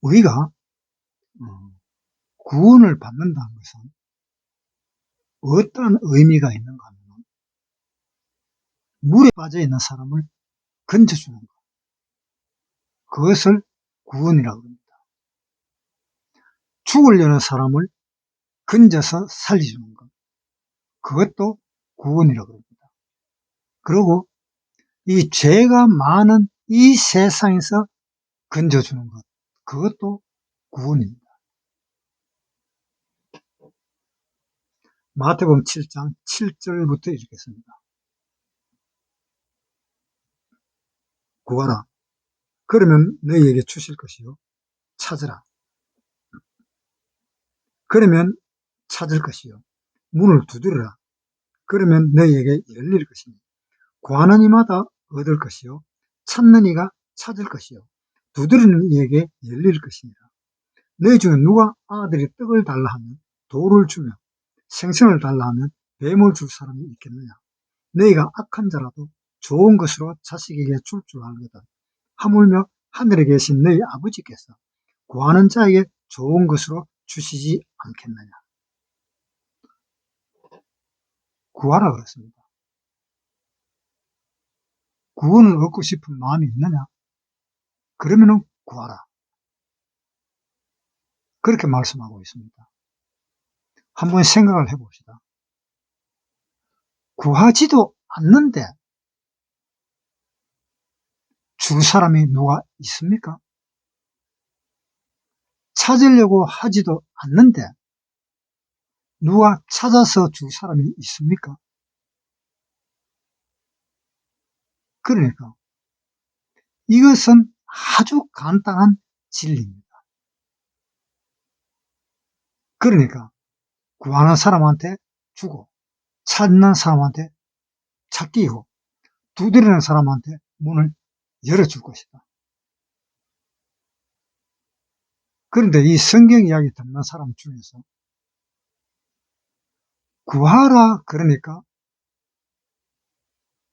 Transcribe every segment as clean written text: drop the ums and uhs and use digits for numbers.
우리가 구원을 받는다는 것은 어떤 의미가 있는가 하면 물에 빠져 있는 사람을 건져주는 것, 그것을 구원이라고 합니다. 죽으려는 사람을 건져서 살려주는 것, 그것도 구원이라고 합니다. 그리고 이 죄가 많은 이 세상에서 건져주는 것, 그것도 구원입니다. 마태복음 7장 7절부터 읽겠습니다. 구하라, 그러면 너희에게 주실 것이요. 찾으라, 그러면 찾을 것이요. 문을 두드리라, 그러면 너희에게 열릴 것이니 구하는 이마다 얻을 것이요. 찾는 이가 찾을 것이요. 두드리는 이에게 열릴 것이니라. 너희 중에 누가 아들이 떡을 달라 하면 돌을 주며 생선을 달라 하면 뱀을 줄 사람이 있겠느냐. 너희가 악한 자라도 좋은 것으로 자식에게 줄 줄 알거든. 하물며 하늘에 계신 너희 아버지께서 구하는 자에게 좋은 것으로 주시지 않겠느냐. 구하라 그랬습니다. 구원을 얻고 싶은 마음이 있느냐? 그러면은 구하라. 그렇게 말씀하고 있습니다. 한번 생각을 해봅시다. 구하지도 않는데 줄 사람이 누가 있습니까? 찾으려고 하지도 않는데 누가 찾아서 줄 사람이 있습니까? 그러니까 이것은 아주 간단한 진리입니다. 그러니까 구하는 사람한테 주고 찾는 사람한테 찾기고 두드리는 사람한테 문을 열어줄 것이다. 그런데 이 성경 이야기 듣는 사람 중에서 구하라 그러니까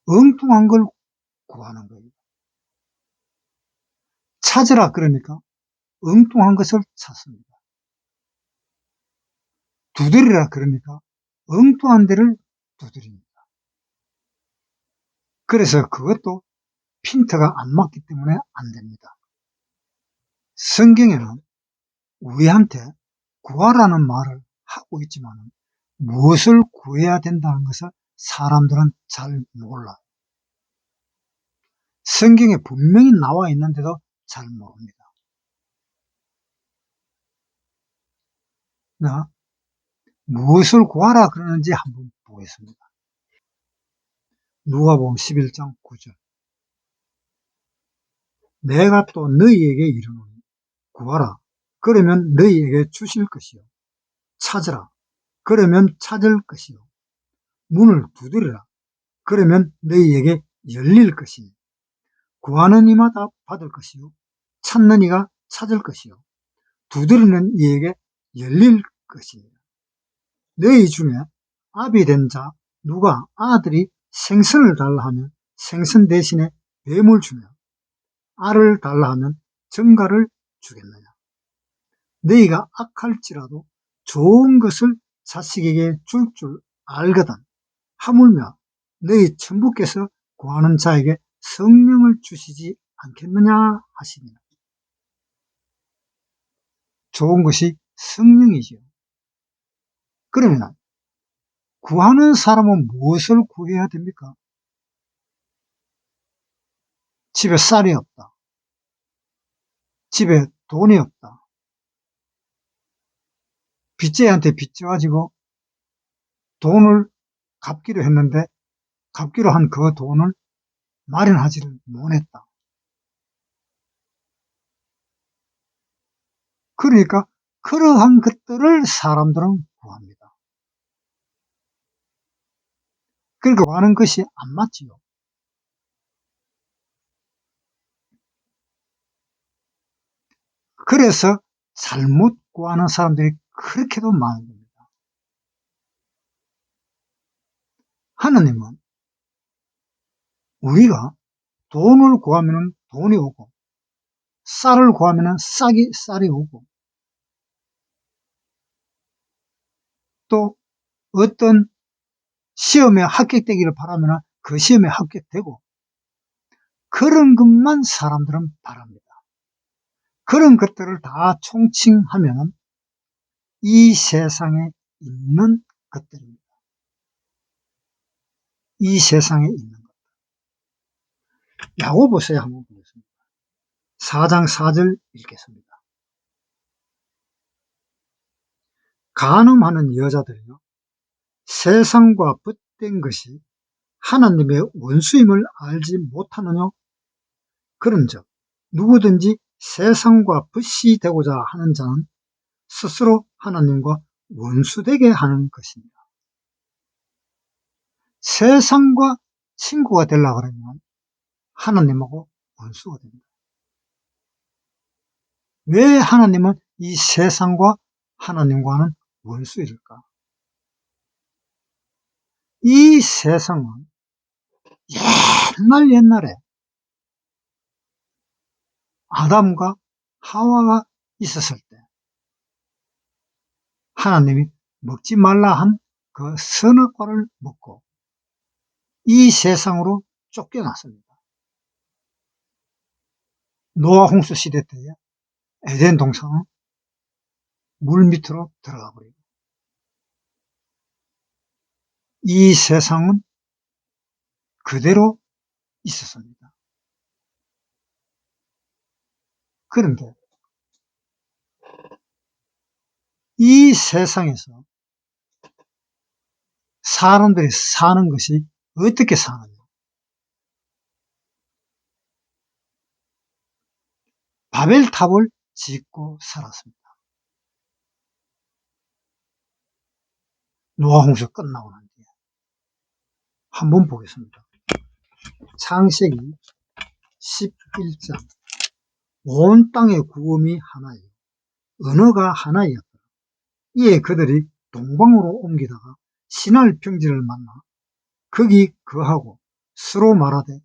엉뚱한 걸 구하는 거예요. 찾으라 그러니까 엉뚱한 것을 찾습니다. 두드리라 그러니까 엉뚱한 데를 두드립니다. 그래서 그것도 핀트가 안 맞기 때문에 안 됩니다. 성경에는 우리한테 구하라는 말을 하고 있지만 무엇을 구해야 된다는 것을 사람들은 잘 몰라요. 성경에 분명히 나와 있는데도 잘 모릅니다. 무엇을 구하라 그러는지 한번 보겠습니다. 누가복음 11장 9절. 내가 또 너희에게 이르노니 구하라, 그러면 너희에게 주실 것이요. 찾으라, 그러면 찾을 것이요. 문을 두드리라, 그러면 너희에게 열릴 것이니 구하는 이마다 받을 것이요. 찾는 이가 찾을 것이요. 두드리는 이에게 열릴 것이니 너희 중에 아비 된 자 누가 아들이 생선을 달라 하면 생선 대신에 뱀을 주며 알을 달라 하면 정갈을 주겠느냐. 너희가 악할지라도 좋은 것을 자식에게 줄 줄 알거든. 하물며 너희 천부께서 구하는 자에게 성령을 주시지 않겠느냐 하시니라. 좋은 것이 성령이지요. 그러면 구하는 사람은 무엇을 구해야 됩니까? 집에 쌀이 없다. 집에 돈이 없다. 빚쟁이한테 빚져가지고 돈을 갚기로 했는데 갚기로 한 그 돈을 마련하지를 못했다. 그러니까 그러한 것들을 사람들은 구합니다. 그러니까 구하는 것이 안 맞지요. 그래서 잘못 구하는 사람들이 그렇게도 많은 겁니다. 하나님은 우리가 돈을 구하면 돈이 오고 쌀을 구하면 쌀이 오고, 또 어떤 시험에 합격되기를 바라면 그 시험에 합격되고, 그런 것만 사람들은 바랍니다. 그런 것들을 다 총칭하면 이 세상에 있는 것들입니다. 이 세상에 있는 것. 야고보서에 한번 보겠습니다. 4장 4절 읽겠습니다. 간음하는 여자들이요, 세상과 벗된 것이 하나님의 원수임을 알지 못하느냐? 그런즉 누구든지 세상과 벗이 되고자 하는 자는 스스로 하나님과 원수되게 하는 것입니다. 세상과 친구가 되려고 그러면 하나님하고 원수가 됩니다. 왜 하나님은 이 세상과 하나님과는 원수일까? 이 세상은 옛날에 아담과 하와가 있었을 때 하나님이 먹지 말라 한 그 선악과를 먹고 이 세상으로 쫓겨났습니다. 노아 홍수 시대 때에 에덴 동산은 물 밑으로 들어가 버리고 이 세상은 그대로 있었습니다. 그런데 이 세상에서 사람들이 사는 것이 어떻게 사느냐? 바벨탑을 짓고 살았습니다. 노아 홍수 끝나고 난 뒤에 한번 보겠습니다. 창세기 11장. 온 땅의 구음이 하나요, 언어가 하나였더라. 이에 그들이 동방으로 옮기다가 신할 평지를 만나 거기 거하고 서로 말하되,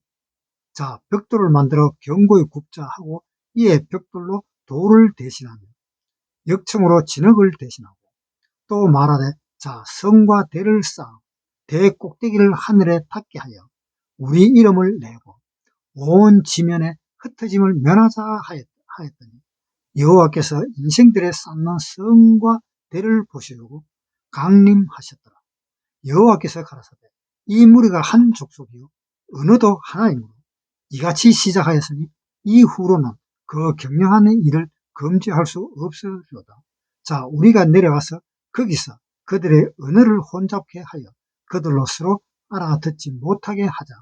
자, 벽돌을 만들어 견고히 굽자 하고, 이에 벽돌로 돌을 대신하며 역청으로 진흙을 대신하고, 또 말하되, 자, 성과 대를 쌓아 대 꼭대기를 하늘에 닿게 하여 우리 이름을 내고 온 지면에 흩어짐을 면하자 하였더니, 여호와께서 인생들의 쌓는 성과 대를 보시려고 강림하셨더라. 여호와께서 가라사대, 이 무리가 한 족속이요 언어도 하나이므로 이같이 시작하였으니 이후로는 그 경영하는 일을 금지할 수 없으리로다. 자, 우리가 내려가서 거기서 그들의 언어를 혼잡케 하여 그들로 서로 알아듣지 못하게 하자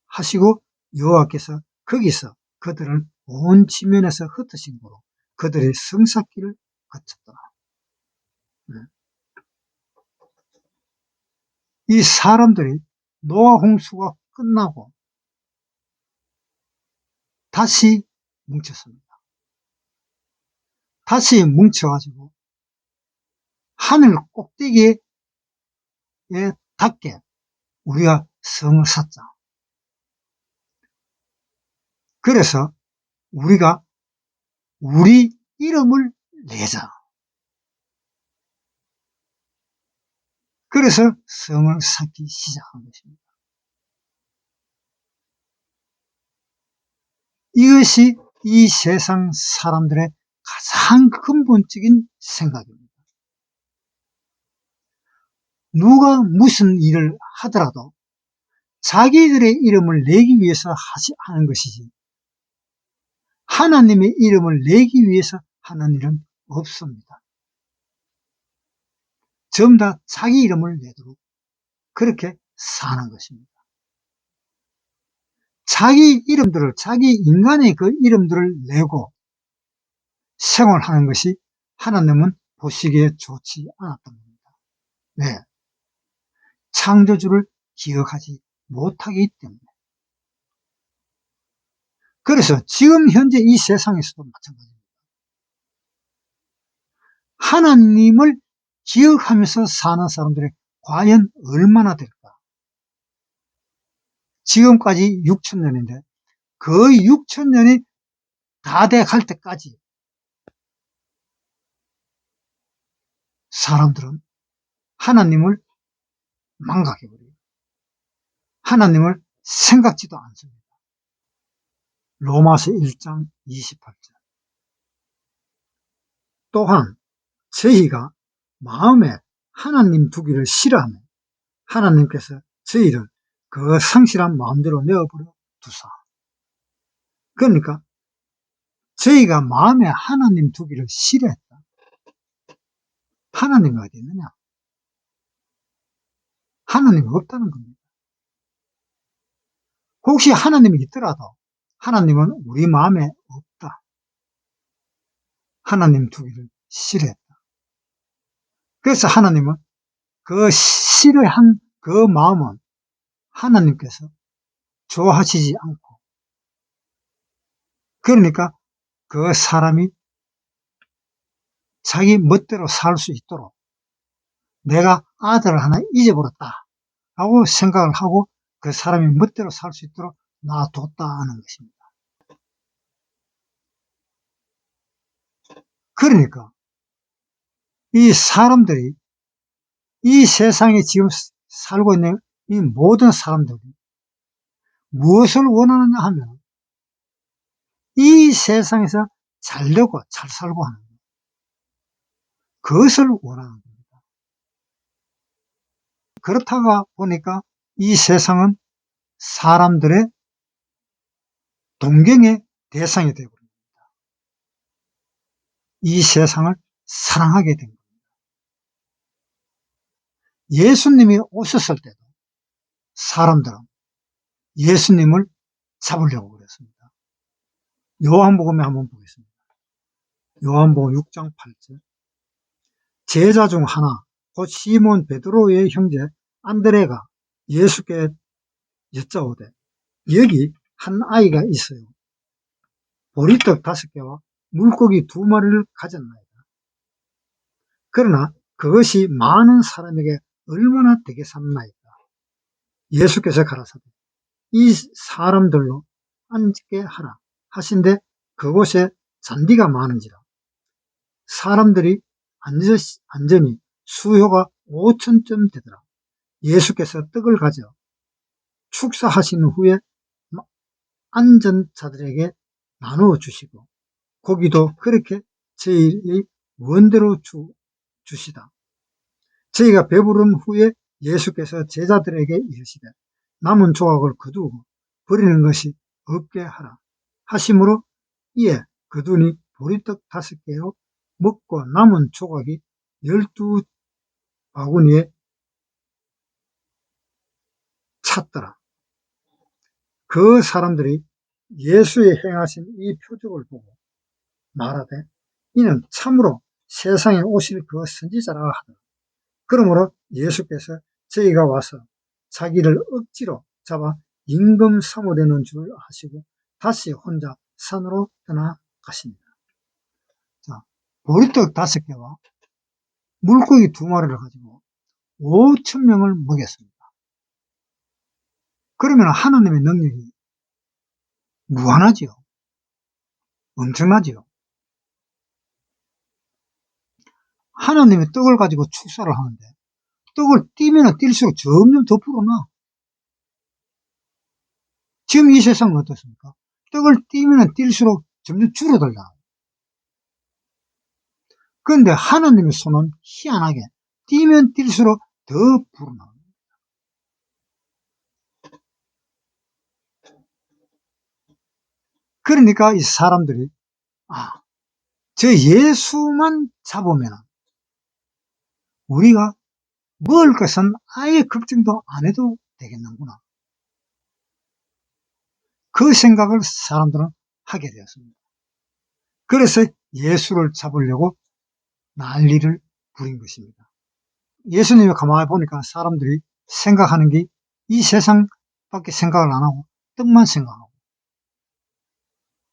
하시고, 여호와께서 거기서 그들을 온 지면에서 흩으신 거로 그들의 성삭기를 거쳤더라. 이 사람들이 노아 홍수가 끝나고 다시 뭉쳤습니다. 다시 뭉쳐가지고 하늘 꼭대기에 닿게 우리가 성을 샀자. 그래서 우리가 우리 이름을 내자. 그래서 성을 쌓기 시작한 것입니다. 이것이 이 세상 사람들의 가장 근본적인 생각입니다. 누가 무슨 일을 하더라도 자기들의 이름을 내기 위해서 하는 것이지, 하나님의 이름을 내기 위해서 하는 일은 없습니다. 전부 다 자기 이름을 내도록 그렇게 사는 것입니다. 자기 인간의 그 이름들을 내고 생활하는 것이 하나님은 보시기에 좋지 않았던 겁니다. 네. 창조주를 기억하지 못하기 때문에. 그래서 지금 현재 이 세상에서도 마찬가지입니다. 하나님을 기억하면서 사는 사람들이 과연 얼마나 될까? 지금까지 6,000년인데 그 6,000년이 다 돼갈 때까지 사람들은 하나님을 망각해버려요. 하나님을 생각지도 않습니다. 로마서 1장 28절. 또한 저희가 마음에 하나님 두기를 싫어하면 하나님께서 저희를 그 성실한 마음대로 내어버려 두사. 그러니까 저희가 마음에 하나님 두기를 싫어했다. 하나님이 어디 있느냐? 하나님이 없다는 겁니다. 혹시 하나님이 있더라도 하나님은 우리 마음에 없다. 하나님 두기를 싫어했다. 그래서 하나님은 그 싫어한 그 마음은 하나님께서 좋아하시지 않고, 그러니까 그 사람이 자기 멋대로 살 수 있도록 내가 아들을 하나 잊어버렸다 라고 생각을 하고 그 사람이 멋대로 살 수 있도록 놔뒀다는 것입니다. 그러니까 이 사람들이, 이 세상에 지금 살고 있는 이 모든 사람들이 무엇을 원하느냐 하면 이 세상에서 잘 되고 잘 살고 하는 것, 그것을 원하는 겁니다. 그렇다가 보니까 이 세상은 사람들의 동경의 대상이 되어버립니다. 이 세상을 사랑하게 된 겁니다. 예수님이 오셨을 때도 사람들은 예수님을 잡으려고 그랬습니다. 요한복음에 한번 보겠습니다. 요한복음 6장 8절. 제자 중 하나 곧 시몬 베드로의 형제 안드레가 예수께 여짜오되 여기 한 아이가 있어요. 보리떡 5개와 물고기 2마리를 가졌나이다. 그러나 그것이 많은 사람에게 얼마나 되겠습나이까. 예수께서 가라사대 이 사람들로 앉게 하라 하신데 그곳에 잔디가 많은지라 사람들이 안전히 수효가 5,000점 되더라. 예수께서 떡을 가져 축사하신 후에 앉은 자들에게 나누어 주시고 고기도 그렇게 저희의 원대로 주시다. 저희가 배부른 후에 예수께서 제자들에게 이르시되 남은 조각을 거두고 버리는 것이 없게 하라 하심으로 이에 거두니 보리떡 5개요 먹고 남은 조각이 12바구니에 찼더라. 그 사람들이 예수의 행하신 이 표적을 보고 말하되 이는 참으로 세상에 오실 그 선지자라 하더라. 그러므로 예수께서 저희가 와서 자기를 억지로 잡아 임금 삼으려는 줄 아시고 다시 혼자 산으로 떠나가십니다. 자, 보리떡 5개와 물고기 2마리를 가지고 5,000명을 먹였습니다. 그러면 하나님의 능력이 무한하지요. 엄청나지요. 하나님의 떡을 가지고 축사를 하는데 떡을 띄면 뛸수록 점점 더 불어나. 지금 이 세상은 어떻습니까? 떡을 띄면 뛸수록 점점 줄어들다. 그런데 하나님의 손은 희한하게 띄면 뛸수록 더 불어나. 그러니까 이 사람들이 저 예수만 잡으면 우리가 먹을 것은 아예 걱정도 안 해도 되겠는구나. 그 생각을 사람들은 하게 되었습니다. 그래서 예수를 잡으려고 난리를 부린 것입니다. 예수님이 가만히 보니까 사람들이 생각하는 게 이 세상밖에 생각을 안 하고 떡만 생각하고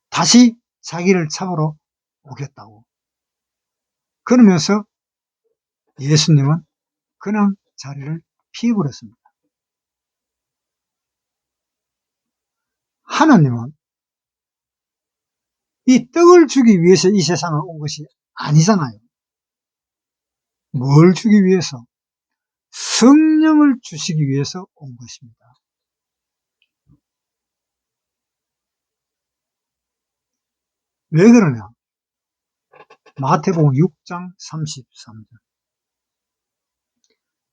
다시 자기를 잡으러 오겠다고. 그러면서 예수님은 그냥 자리를 피해버렸습니다. 하나님은 이 떡을 주기 위해서 이 세상을 온 것이 아니잖아요. 뭘 주기 위해서? 성령을 주시기 위해서 온 것입니다. 왜 그러냐? 마태복음 6장 33절.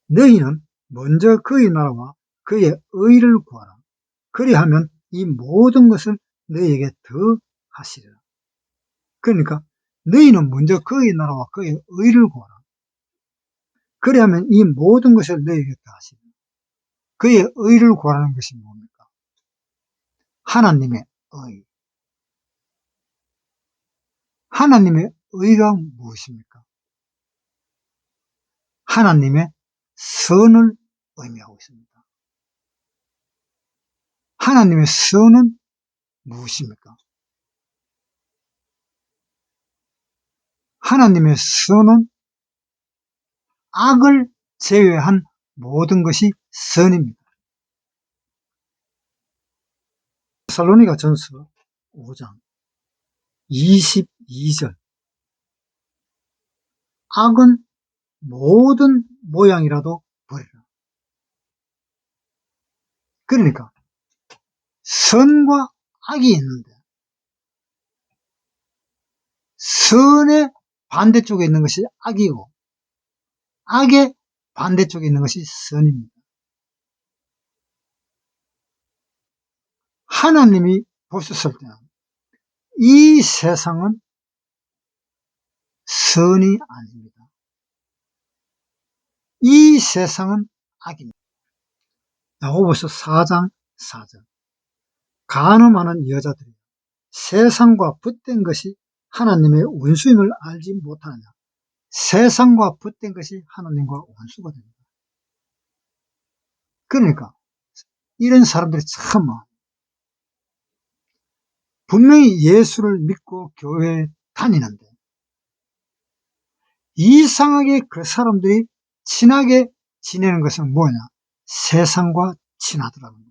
너희는 먼저 그의 나라와 그의 의를 구하라. 그리하면 이 모든 것을 너희에게 더 하시리라. 그러니까 너희는 먼저 그의 나라와 그의 의를 구하라. 그리하면 이 모든 것을 너희에게 더 하시리라. 그의 의를 구하라는 것이 뭡니까? 하나님의 의. 하나님의 의가 무엇입니까? 하나님의 선을 의미하고 있습니다. 하나님의 선은 무엇입니까? 하나님의 선은 악을 제외한 모든 것이 선입니다. 데살로니가 전서 5장 22절. 악은 모든 모양이라도 버리라. 그러니까 선과 악이 있는데 선의 반대쪽에 있는 것이 악이고 악의 반대쪽에 있는 것이 선입니다. 하나님이 보셨을 때는 이 세상은 선이 아닙니다. 이 세상은 악입니다. 야고보서 4장 4절. 간음하는 여자들이 세상과 붙된 것이 하나님의 원수임을 알지 못하느냐. 세상과 붙된 것이 하나님과 원수가 됩니다. 그러니까 이런 사람들이 참 분명히 예수를 믿고 교회에 다니는데 이상하게 그 사람들이 친하게 지내는 것은 뭐냐? 세상과 친하더라고요.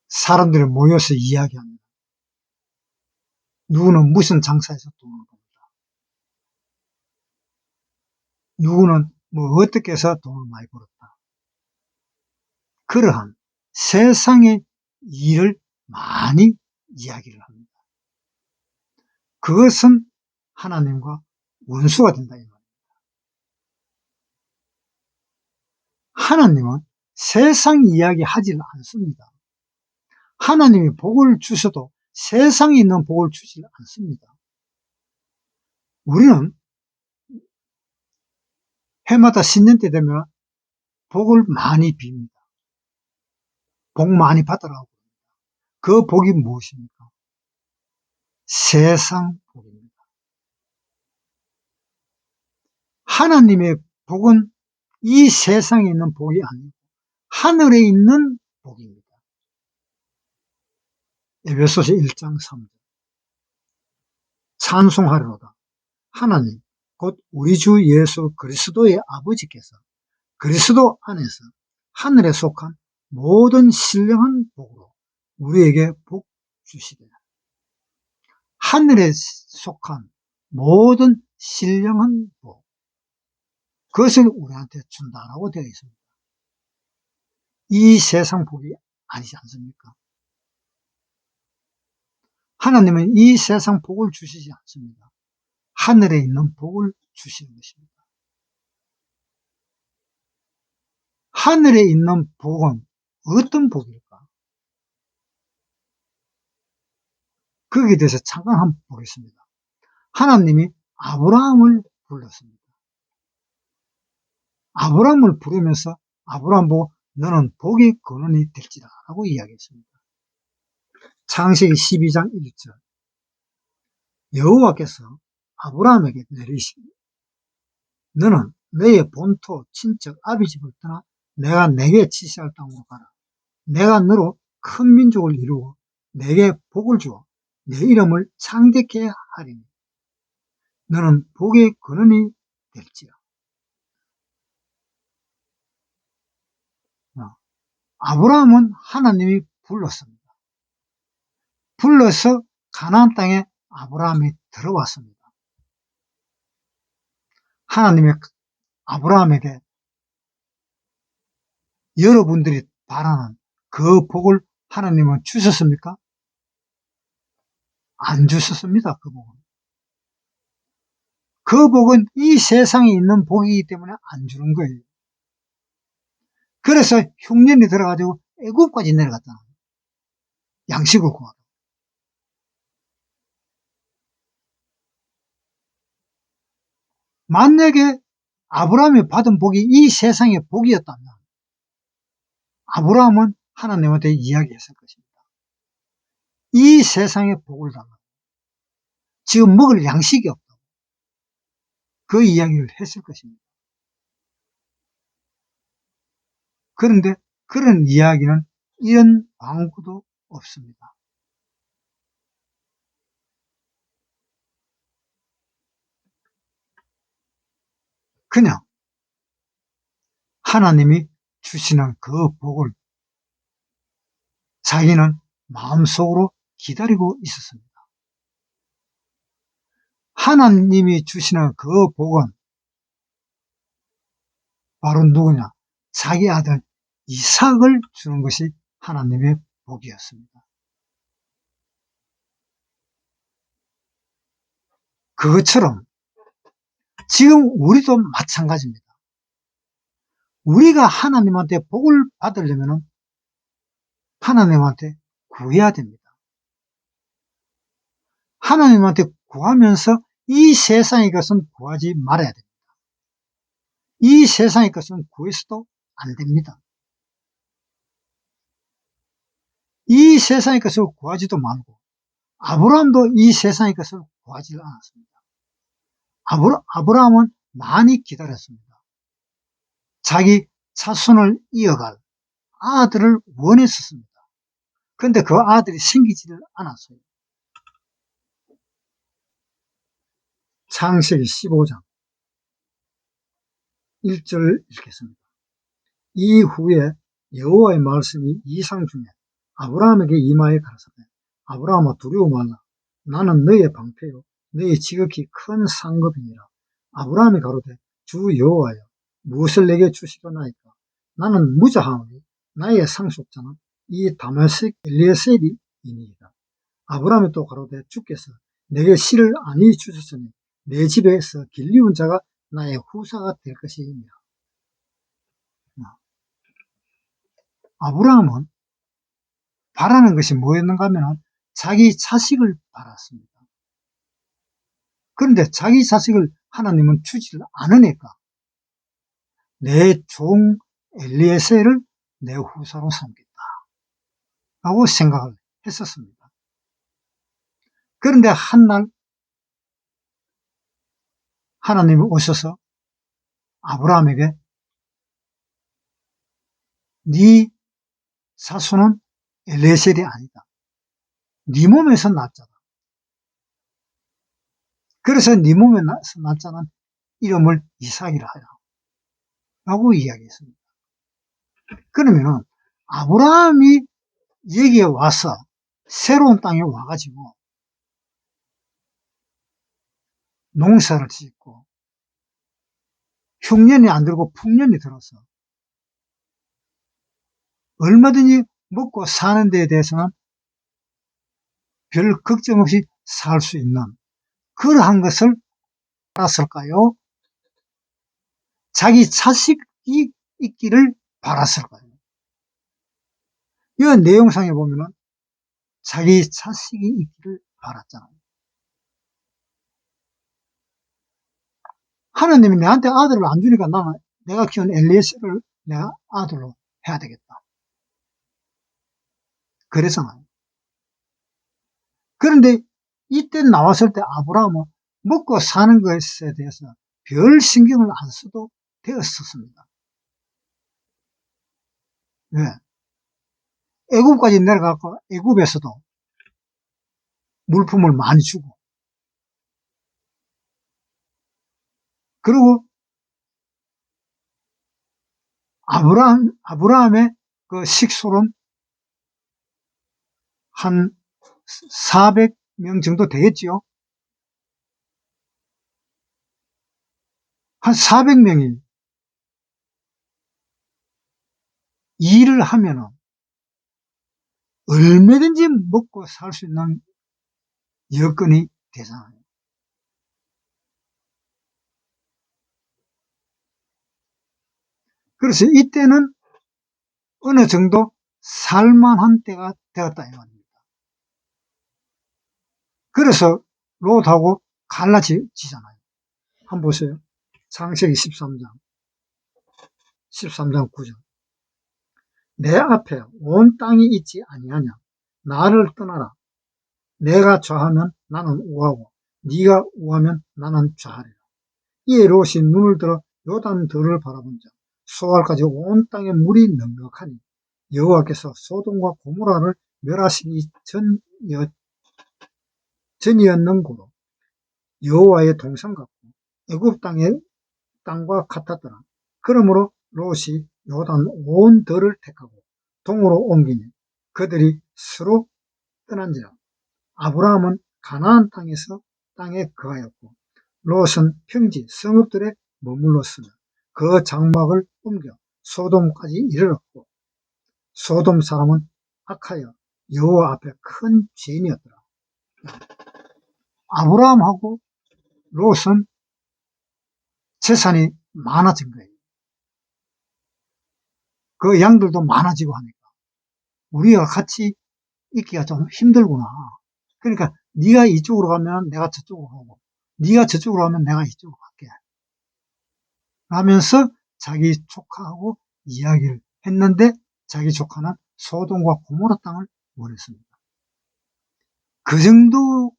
사람들이 모여서 이야기합니다. 누구는 무슨 장사에서 돈을 법니다. 누구는 뭐 어떻게 해서 돈을 많이 벌었다. 그러한 세상의 일을 많이 이야기를 합니다. 그것은 하나님과 원수가 된다 이 말입니다. 하나님은 세상 이야기 하지 않습니다. 하나님이 복을 주셔도 세상에 있는 복을 주지 않습니다. 우리는 해마다 신년 때 되면 복을 많이 빕니다. 복 많이 받으라고. 그 복이 무엇입니까? 세상 복입니다. 하나님의 복은 이 세상에 있는 복이 아니고 하늘에 있는 복입니다. 에베소서 1장 3절. 찬송하리로다. 하나님 곧 우리 주 예수 그리스도의 아버지께서 그리스도 안에서 하늘에 속한 모든 신령한 복으로 우리에게 복 주시되. 하늘에 속한 모든 신령한 복, 그것을 우리한테 준다라고 되어 있습니다. 이 세상 복이 아니지 않습니까? 하나님은 이 세상 복을 주시지 않습니다. 하늘에 있는 복을 주시는 것입니다. 하늘에 있는 복은 어떤 복일까? 거기에 대해서 잠깐 한번 보겠습니다. 하나님이 아브라함을 불렀습니다. 아브라함을 부르면서 아브라함 보고 너는 복의 근원이 될지라 라고 이야기했습니다. 창세기 12장 1절. 여호와께서 아브라함에게 내리시니 너는 너의 본토 친척 아비집을 떠나 내가 내게 지시할 땅으로 가라. 내가 너로 큰 민족을 이루고 내게 복을 주어 내 이름을 창대케 하리니 너는 복의 근원이 될지라. 아브라함은 하나님이 불렀습니다. 불러서 가나안 땅에 아브라함이 들어왔습니다. 하나님의 아브라함에게 여러분들이 바라는 그 복을 하나님은 주셨습니까? 안 주셨습니다. 그 복은. 그 복은 이 세상에 있는 복이기 때문에 안 주는 거예요. 그래서 흉년이 들어가지고 애굽까지 내려갔잖아요. 양식을 구하러. 만약에 아브라함이 받은 복이 이 세상의 복이었다면 아브라함은 하나님한테 이야기했을 것입니다. 이 세상의 복을 달라. 지금 먹을 양식이 없다고. 그 이야기를 했을 것입니다. 그런데 그런 이야기는 이런 방구도 없습니다. 그냥 하나님이 주시는 그 복을 자기는 마음속으로 기다리고 있었습니다. 하나님이 주시는 그 복은 바로 누구냐? 자기 아들 이삭을 주는 것이 하나님의 복이었습니다. 그것처럼 지금 우리도 마찬가지입니다. 우리가 하나님한테 복을 받으려면 하나님한테 구해야 됩니다. 하나님한테 구하면서 이 세상의 것은 구하지 말아야 됩니다. 이 세상의 것은 구해서도 안 됩니다. 이 세상의 것을 구하지도 말고 아브라함도 이 세상의 것을 구하지 않았습니다. 아브라함은 많이 기다렸습니다. 자기 자손을 이어갈 아들을 원했었습니다. 그런데 그 아들이 생기지를 않았어요. 창세기 15장 1절 읽겠습니다. 이후에 여호와의 말씀이 이상 중에 아브라함에게 임하여 가라사대 아브라함아 두려워 말라. 나는 너의 방패요 너의 지극히 큰 상급이니라. 아브라함이 가로되 주 여호와여 무엇을 내게 주시려나이까. 나는 무자하오니 나의 상속자는 이 다메섹 엘리에셀이니이다. 아브라함이 또 가로되 주께서 내게 씨를 아니 주셨으니 내 집에서 길리운 자가 나의 후사가 될 것이니라. 아브라함은 바라는 것이 뭐였는가 하면 자기 자식을 바랐습니다. 그런데 자기 자식을 하나님은 주지를 않으니까 내 종 엘리에셀을 내 후사로 삼겠다 라고 생각을 했었습니다. 그런데 한날 하나님이 오셔서 아브라함에게 네 자손은 엘리에셀이 아니다. 네 몸에서 났잖아. 그래서 네 몸에서 났자는 이름을 이삭이라 하라 라고 이야기했습니다. 그러면은 아브라함이 여기에 와서 새로운 땅에 와가지고 농사를 짓고 흉년이 안 들고 풍년이 들어서 얼마든지 먹고 사는 데에 대해서는 별 걱정 없이 살 수 있는 그러한 것을 바랐을까요? 자기 자식이 있기를 바랐을까요? 이 내용상에 보면은 자기 자식이 있기를 바랐잖아요. 하나님이 내한테 아들을 안 주니까 나는 내가 키운 엘리에셀을 내가 아들로 해야 되겠다. 그래서는 그런데 이때 나왔을 때 아브라함은 먹고 사는 것에 대해서 별 신경을 안 써도 되었었습니다. 왜? 애굽까지 내려가고 애굽에서도 물품을 많이 주고 그리고 아브라함의 그 식솔은 한 400명 정도 되겠지요. 한 400명이 일을 하면은 얼마든지 먹고 살 수 있는 여건이 되잖아요. 그래서 이때는 어느 정도 살만한 때가 되었다 이 말입니다. 그래서 롯하고 갈라지잖아요. 한번 보세요. 창세기 13장 9절. 내 앞에 온 땅이 있지 아니하냐? 나를 떠나라. 내가 좌하면 나는 우하고 네가 우하면 나는 좌하리라. 이에 롯이 눈을 들어 요단들을 바라본자 소알까지 온 땅에 물이 넉넉하니 여호와께서 소돔과 고모라를 멸하시기 전이었는고로 여호와의 동산 같고 애굽 땅의 땅과 같았더라. 그러므로 롯이 요단 온 들을 택하고 동으로 옮기니 그들이 서로 떠난지라. 아브라함은 가나안 땅에 거하였고 롯은 평지 성읍들에 머물렀으며 그 장막을 옮겨 소돔까지 이르렀고 소돔 사람은 악하여 여호와 앞에 큰 죄인이었더라. 아브라함하고 롯은 재산이 많아진 거예요. 그 양들도 많아지고 하니까 우리가 같이 있기가 좀 힘들구나. 그러니까 네가 이쪽으로 가면 내가 저쪽으로 가고 네가 저쪽으로 가면 내가 이쪽으로 갈게 하면서 자기 조카하고 이야기를 했는데 자기 조카는 소돔과 고모라 땅을 원했습니다. 그 정도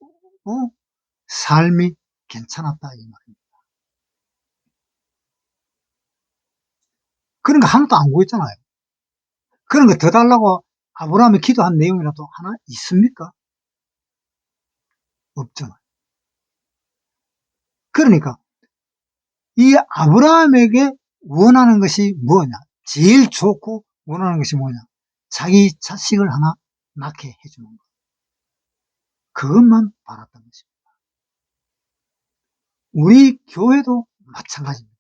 삶이 괜찮았다 이 말입니다. 그런 거 하나도 안 구했잖아요. 그런 거 더 달라고 아브라함이 기도한 내용이라도 하나 있습니까? 없잖아요. 그러니까 이 아브라함에게 원하는 것이 뭐냐? 제일 좋고 원하는 것이 뭐냐? 자기 자식을 하나 낳게 해주는 것. 그것만 바랐던 것입니다. 우리 교회도 마찬가지입니다.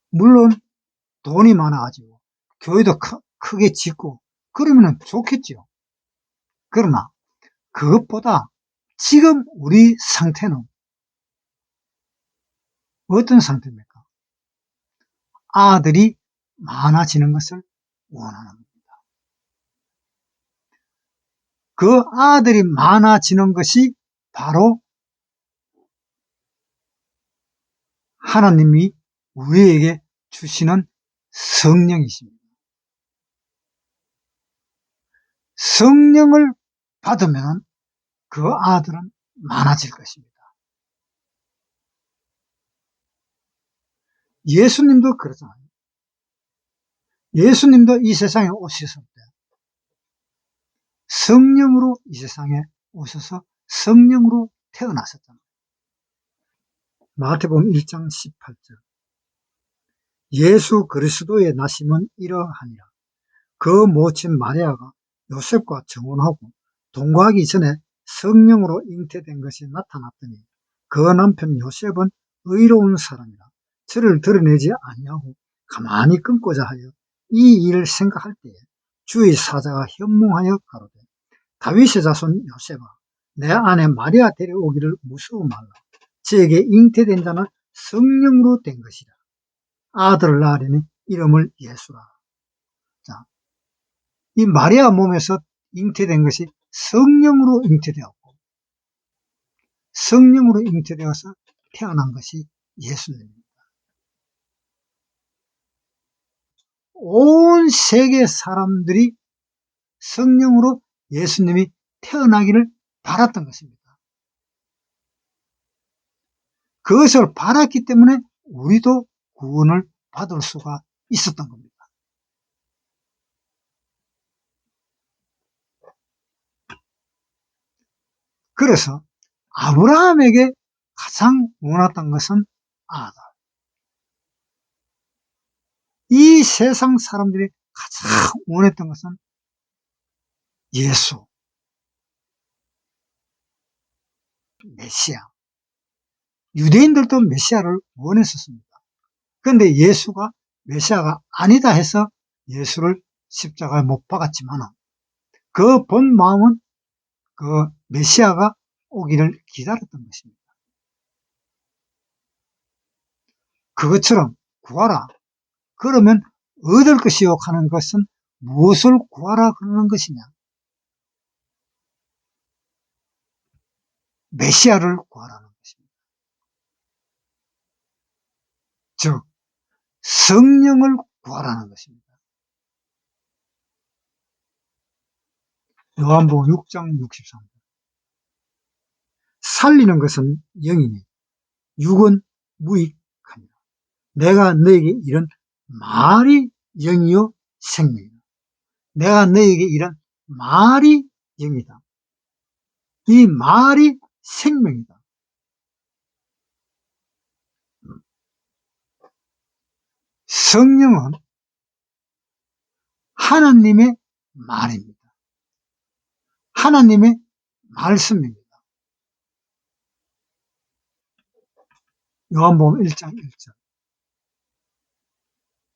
물론 돈이 많아가지고 교회도 크게 짓고 그러면 좋겠죠. 그러나 그것보다 지금 우리 상태는 어떤 상태입니까? 아들이 많아지는 것을 원하는 겁니다. 그 아들이 많아지는 것이 바로 하나님이 우리에게 주시는 성령이십니다. 성령을 받으면 그 아들은 많아질 것입니다. 예수님도 그러잖아요. 예수님도 이 세상에 오셨을 때 성령으로 이 세상에 오셔서 성령으로 태어나셨잖아요. 마태복음 1장 18절. 예수 그리스도의 나심은 이러하니라. 그 모친 마리아가 요셉과 정혼하고 동거하기 전에 성령으로 잉태된 것이 나타났더니 그 남편 요셉은 의로운 사람이라 저를 드러내지 아니하고 가만히 끊고자 하여 이 일을 생각할 때에 주의 사자가 현몽하여 가로되 다윗의 자손 요셉아 내 아내 마리아 데려오기를 무서워 말라. 저에게 잉태된 자는 성령으로 된 것이라. 아들을 낳으리니 이름을 예수라. 자, 이 마리아 몸에서 잉태된 것이 성령으로 잉태되었고 성령으로 잉태되어서 태어난 것이 예수님입니다. 온 세계 사람들이 성령으로 예수님이 태어나기를 바랐던 것입니다. 그것을 바랐기 때문에 우리도 구원을 받을 수가 있었던 겁니다. 그래서 아브라함에게 가장 원했던 것은 아들. 이 세상 사람들이 가장 원했던 것은 예수, 메시아. 유대인들도 메시아를 원했었습니다. 그런데 예수가 메시아가 아니다 해서 예수를 십자가에 못 박았지만 그 본 마음은 그 메시아가 오기를 기다렸던 것입니다. 그것처럼 구하라. 그러면 얻을 것이요 하는 것은 무엇을 구하라 그러는 것이냐? 메시아를 구하라는 것입니다. 즉 성령을 구하라는 것입니다. 요한복음 6장 63절. 살리는 것은 영이니 육은 무익하니라. 내가 너에게 이런 말이 영이요 생명이다. 내가 너에게 이런 말이 영이다. 이 말이 생명이다. 성령은 하나님의 말입니다. 하나님의 말씀입니다. 요한복음 1장 1절.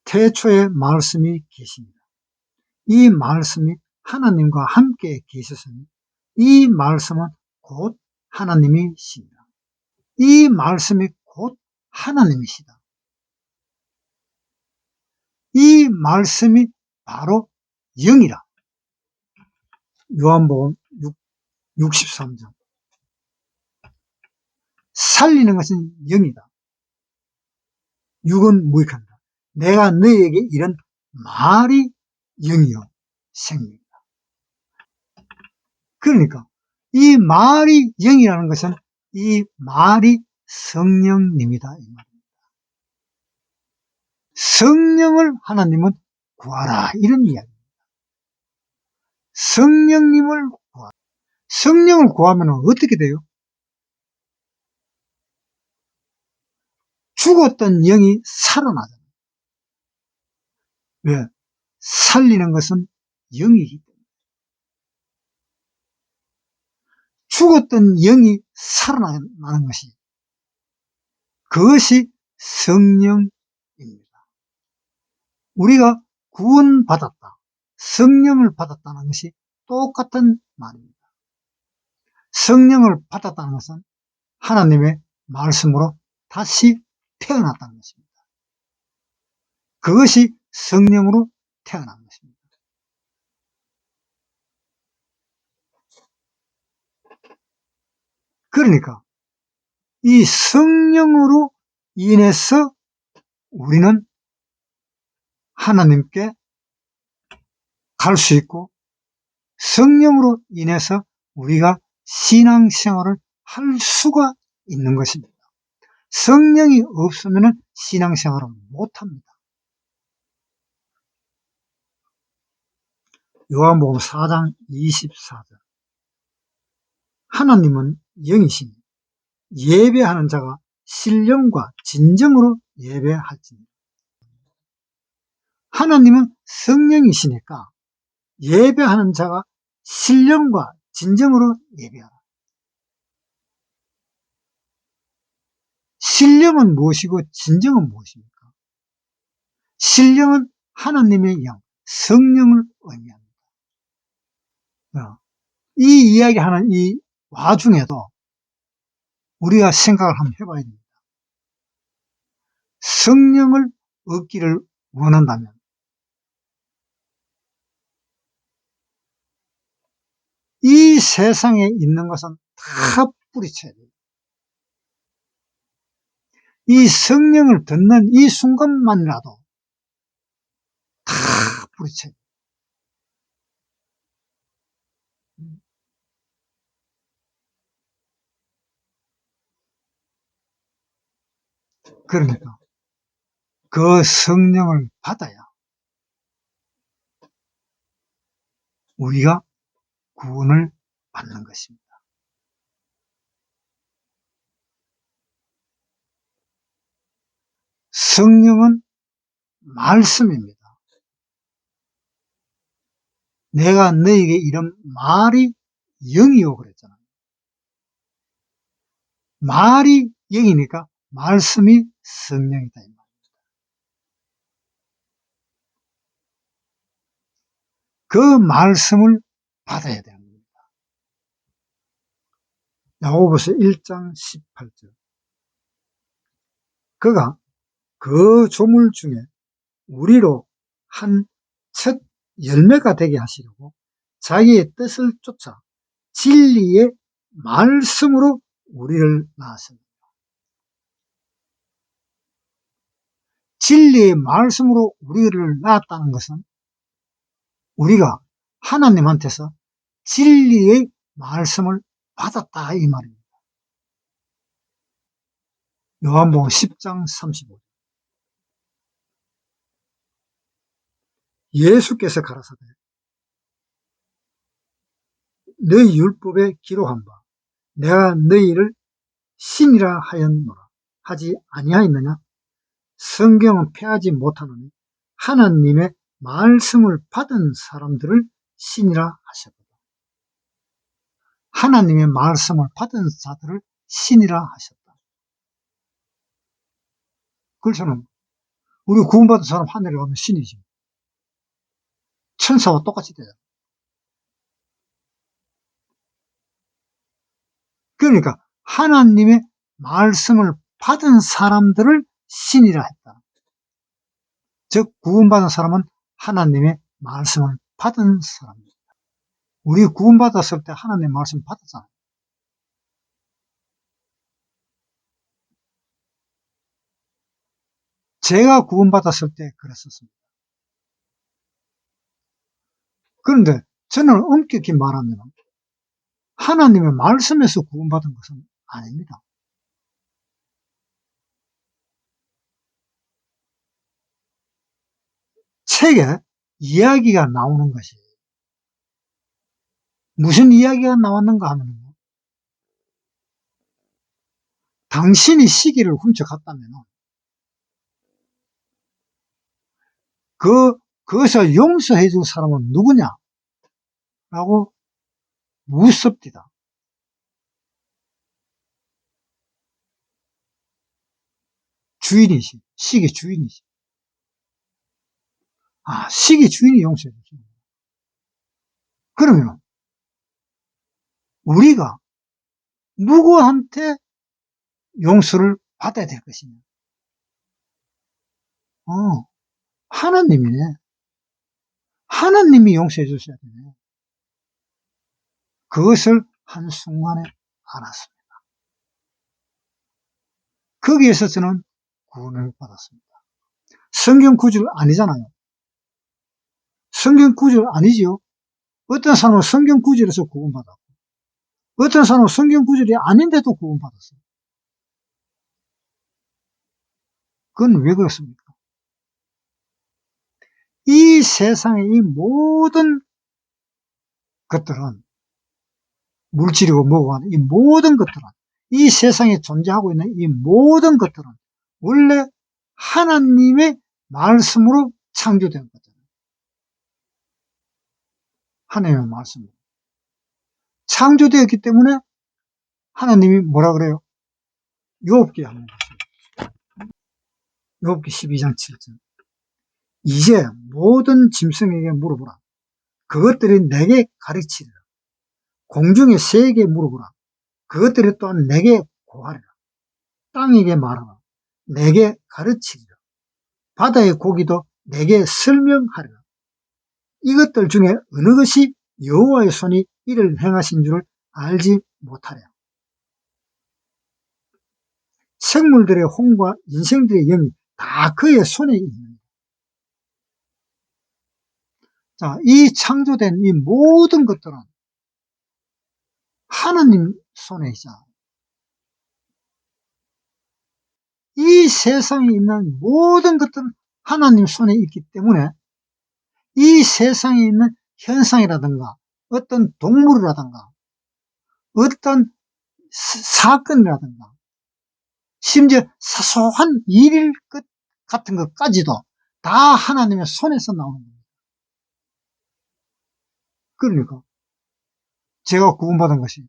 태초에 말씀이 계십니다. 이 말씀이 하나님과 함께 계셨으니 이 말씀은 곧 하나님이시다. 이 말씀이 곧 하나님이시다. 이 말씀이 바로 영이라. 요한복음 63장. 살리는 것은 영이다. 육은 무익한다. 내가 너에게 이런 말이 영이요 생명이다. 그러니까 이 말이 영이라는 것은 이 말이 성령님이다 이 말입니다. 성령을 하나님은 구하라 이런 이야기입니다. 성령님을 구하라. 성령을 구하면 어떻게 돼요? 죽었던 영이 살아나잖아요. 왜? 살리는 것은 영이기 때문에. 죽었던 영이 살아나는 것이 그것이 성령입니다. 우리가 구원받았다, 성령을 받았다는 것이 똑같은 말입니다. 성령을 받았다는 것은 하나님의 말씀으로 다시 태어났다는 것입니다. 그것이 성령으로 태어난 것입니다. 그러니까 이 성령으로 인해서 우리는 하나님께 갈 수 있고 성령으로 인해서 우리가 신앙생활을 할 수가 있는 것입니다. 성령이 없으면 신앙생활을 못합니다. 요한복음 4장 24절. 하나님은 영이시니 예배하는 자가 신령과 진정으로 예배할지니라. 하나님은 성령이시니까 예배하는 자가 신령과 진정으로 예배하라. 신령은 무엇이고 진정은 무엇입니까? 신령은 하나님의 영, 성령을 의미합니다. 이 이야기하는 이 와중에도 우리가 생각을 한번 해봐야 됩니다. 성령을 얻기를 원한다면 이 세상에 있는 것은 다 뿌리쳐야 돼요. 이 성령을 듣는 이 순간만이라도 다 뿌리쳐야 돼요. 그러니까 그 성령을 받아야 우리가 구원을 받는 것입니다. 성령은 말씀입니다. 내가 너에게 이런 말이 영이요 그랬잖아. 말이 영이니까 말씀이 성령이다. 그 말씀을 받아야 되는 겁니다. 야고보서 1장 18절. 그가 그 조물 중에 우리로 한 첫 열매가 되게 하시려고 자기의 뜻을 쫓아 진리의 말씀으로 우리를 낳았습니다. 진리의 말씀으로 우리를 낳았다는 것은 우리가 하나님한테서 진리의 말씀을 받았다 이 말입니다. 요한복음 10장 35절. 예수께서 가라사대 너희 율법에 기록한 바 내가 너희를 신이라 하였노라 하지 아니하였느냐? 성경은 폐하지 못하노니 하나님의 말씀을 받은 사람들을 신이라 하셨다. 하나님의 말씀을 받은 자들을 신이라 하셨다. 그렇잖아요. 우리 구원받은 사람 하늘에 가면 신이지. 천사와 똑같이 되잖아. 그러니까 하나님의 말씀을 받은 사람들을 신이라 했다. 즉 구원받은 사람은 하나님의 말씀을 받은 사람입니다. 우리 구원받았을 때 하나님의 말씀 받았잖아요. 제가 구원받았을 때 그랬었습니다. 그런데 저는 엄격히 말하면 하나님의 말씀에서 구원받은 것은 아닙니다. 책에 이야기가 나오는 것이 무슨 이야기가 나왔는가 하면 당신이 시기를 훔쳐갔다면 그것을 용서해 줄 사람은 누구냐? 라고 묻습니다. 주인이시, 시기 주인이시. 시기 주인이 용서해 주죠. 그러면 우리가 누구한테 용서를 받아야 될 것이냐? 하나님이네. 하나님이 용서해 주셔야 되네. 그것을 한순간에 알았습니다. 거기에서 저는 구원을 받았습니다. 성경 구절 아니잖아요. 성경 구절 아니지요. 어떤 사람은 성경 구절에서 구원받았고 어떤 사람은 성경 구절이 아닌데도 구원받았어요. 그건 왜 그렇습니까? 이 세상의 이 모든 것들은 물질이고 뭐고 하는 이 모든 것들은 이 세상에 존재하고 있는 이 모든 것들은 원래 하나님의 말씀으로 창조된 거잖아요. 하나님의 말씀으로 창조되었기 때문에 하나님이 뭐라 그래요? 욥기 한번 보세요. 욥기 12장 7절. 이제 모든 짐승에게 물어보라. 그것들이 내게 가르치리라. 공중의 새에게 물어보라. 그것들이 또한 내게 고하리라. 땅에게 말하라. 내게 가르치리라. 바다의 고기도 내게 설명하리라. 이것들 중에 어느 것이 여호와의 손이 이를 행하신 줄 알지 못하랴. 생물들의 혼과 인생들의 영이 다 그의 손에 있는. 자, 이 창조된 이 모든 것들은 하나님 손에 있잖아. 이 세상에 있는 모든 것들은 하나님 손에 있기 때문에 이 세상에 있는 현상이라든가 어떤 동물이라든가 어떤 사건이라든가 심지어 사소한 일 같은 것까지도 다 하나님의 손에서 나오는 겁니다. 그러니까 제가 구원받은 것이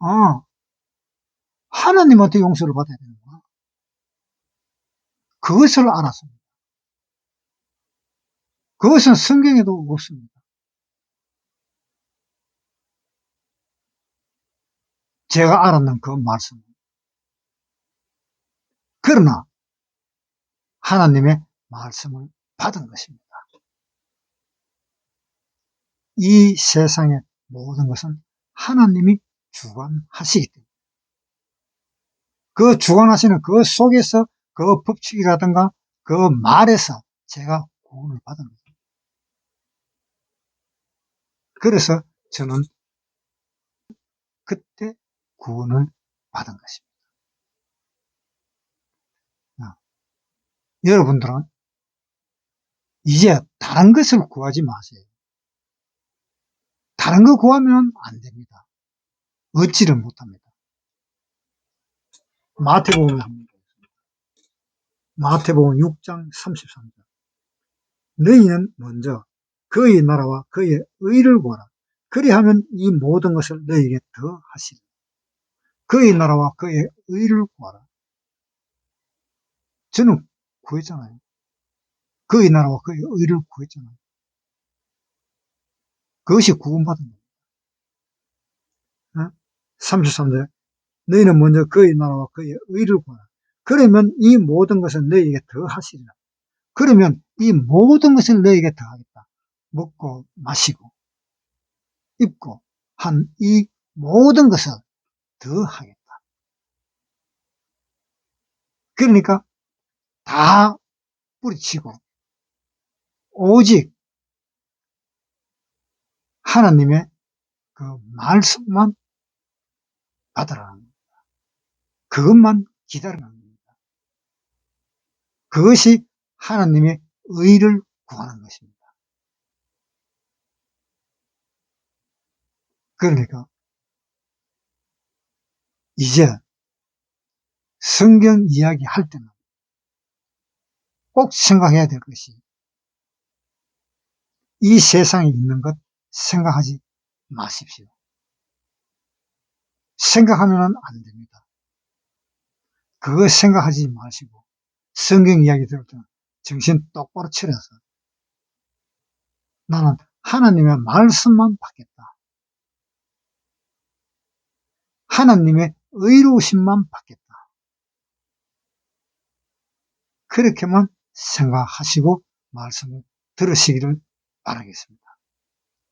아, 하나님한테 용서를 받아야 되는구나. 그것을 알았습니다. 그것은 성경에도 없습니다. 제가 알았는 그 말씀. 그러나 하나님의 말씀을 받은 것입니다. 이 세상의 모든 것은 하나님이 주관하시기 때문에 그 주관하시는 그 속에서 그 법칙이라든가 그 말에서 제가 구원을 받은 거죠. 그래서 저는 그때 구원을 받은 것입니다. 여러분들은 이제 다른 것을 구하지 마세요. 다른 거 구하면 안 됩니다. 얻지를 못합니다. 마태복음에 한번 보겠습니다. 마태복음 6장 33절. 너희는 먼저 그의 나라와 그의 의를 구하라. 그리하면 이 모든 것을 너희에게 더 하시리라. 그의 나라와 그의 의를 구하라. 저는 구했잖아요. 그의 나라와 그의 의를 구했잖아요. 그것이 구원받은 거예요. 33절. 너희는 먼저 그의 나라와 그의 의를 구하라. 그러면 이 모든 것은 너희에게 더 하시리라. 그러면 이 모든 것을 너희에게 더 하겠다. 먹고 마시고 입고 한 이 모든 것을 더 하겠다. 그러니까 다 뿌리치고 오직 하나님의 그 말씀만 받으라는 겁니다. 그것만 기다리라는 겁니다. 그것이 하나님의 의를 구하는 것입니다. 그러니까 이제 성경 이야기 할 때는 꼭 생각해야 될 것이 이 세상에 있는 것 생각하지 마십시오. 생각하면 안 됩니다. 그거 생각하지 마시고 성경 이야기 들을 때는 정신 똑바로 차려서 나는 하나님의 말씀만 받겠다. 하나님의 의로우심만 받겠다. 그렇게만 생각하시고 말씀을 들으시기를 바라겠습니다.